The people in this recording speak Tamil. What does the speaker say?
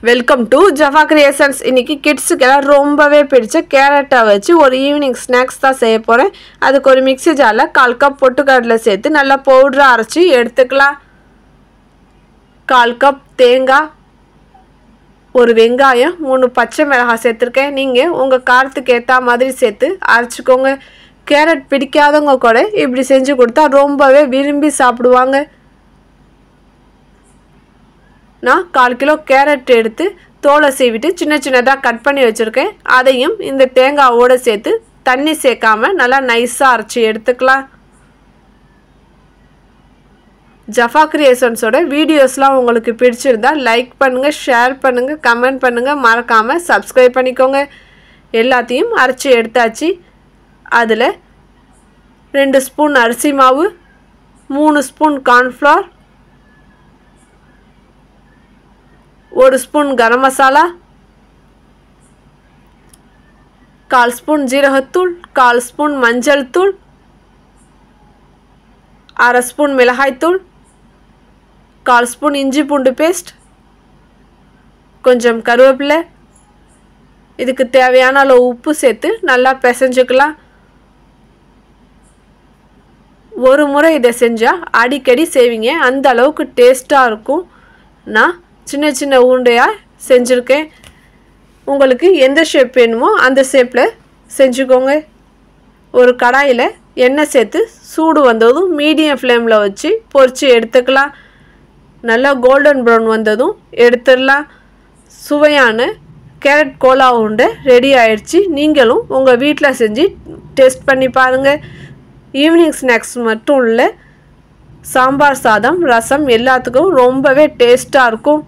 Welcome to Jaffa creations. இன்னைக்கு கிட்ஸுக்கெல்லாம் ரொம்பவே பிடிச்ச கேரட்டை வச்சு ஒரு ஈவினிங் ஸ்நாக்ஸ் தான் செய்ய போகிறேன். அதுக்கு ஒரு மிக்ஸி ஜாரில் 1/4 கப் பொட்டுக்கடலை சேர்த்து நல்லா பவுடராக அரைச்சி எடுத்துக்கலாம். 1/4 கப் தேங்காய், ஒரு வெங்காயம், 3 பச்சை மிளகாய் சேர்த்துருக்கேன். நீங்கள் உங்கள் காரத்துக்கு ஏற்ற மாதிரி சேர்த்து அரைச்சிக்கோங்க. கேரட் பிடிக்காதவங்க கூட இப்படி செஞ்சு கொடுத்தா ரொம்பவே விரும்பி சாப்பிடுவாங்க. நான் 1/4 கிலோ கேரட் எடுத்து தோலை சீவிட்டு சின்ன சின்னதாக கட் பண்ணி வச்சுருக்கேன். அதையும் இந்த தேங்காவோடு சேர்த்து தண்ணி சேர்க்காம நல்லா நைஸாக அரைச்சி எடுத்துக்கலாம். ஜஃபா கிரியேஷன்ஸோட வீடியோஸ்லாம் உங்களுக்கு பிடிச்சிருந்தா லைக் பண்ணுங்கள், ஷேர் பண்ணுங்கள், கமெண்ட் பண்ணுங்கள், மறக்காமல் சப்ஸ்கிரைப் பண்ணிக்கோங்க. எல்லாத்தையும் அரைச்சி எடுத்தாச்சு. அதில் 2 ஸ்பூன் அரிசி மாவு, 3 spoon cornflour, 1 spoon garam masala, 1/4 spoon ஜீரகத்தூள், 1/4 ஸ்பூன் மஞ்சள் தூள், 1/2 ஸ்பூன் மிளகாய்த்தூள், 1/4 ஸ்பூன் இஞ்சி பூண்டு பேஸ்ட், கொஞ்சம் கருவேப்பிலை, இதுக்கு தேவையான அளவு உப்பு சேர்த்து நல்லா பிசைஞ்சுக்கலாம். ஒரு முறை இதை செஞ்சால் அடிக்கடி செய்வீங்க, அந்த அளவுக்கு டேஸ்ட்டாக இருக்கும். நான் சின்ன சின்ன உருண்டையாக செஞ்சுருக்கேன். உங்களுக்கு எந்த ஷேப் வேணுமோ அந்த ஷேப்பில் செஞ்சுக்கோங்க. ஒரு கடாயில் எண்ணெய் சேர்த்து சூடு வந்ததும் மீடியம் ஃப்ளேமில் வச்சு பொரித்து எடுத்துக்கலாம். நல்லா கோல்டன் ப்ரௌன் வந்ததும் எடுத்துடலாம். சுவையான கேரட் கோலா உருண்டை ரெடி ஆயிடுச்சு. நீங்களும் உங்கள் வீட்டில் செஞ்சு டேஸ்ட் பண்ணி பாருங்கள். ஈவினிங் ஸ்நாக்ஸ் மட்டும் இல்லை, சாம்பார் சாதம், ரசம் எல்லாத்துக்கும் ரொம்பவே டேஸ்ட்டாக இருக்கும்.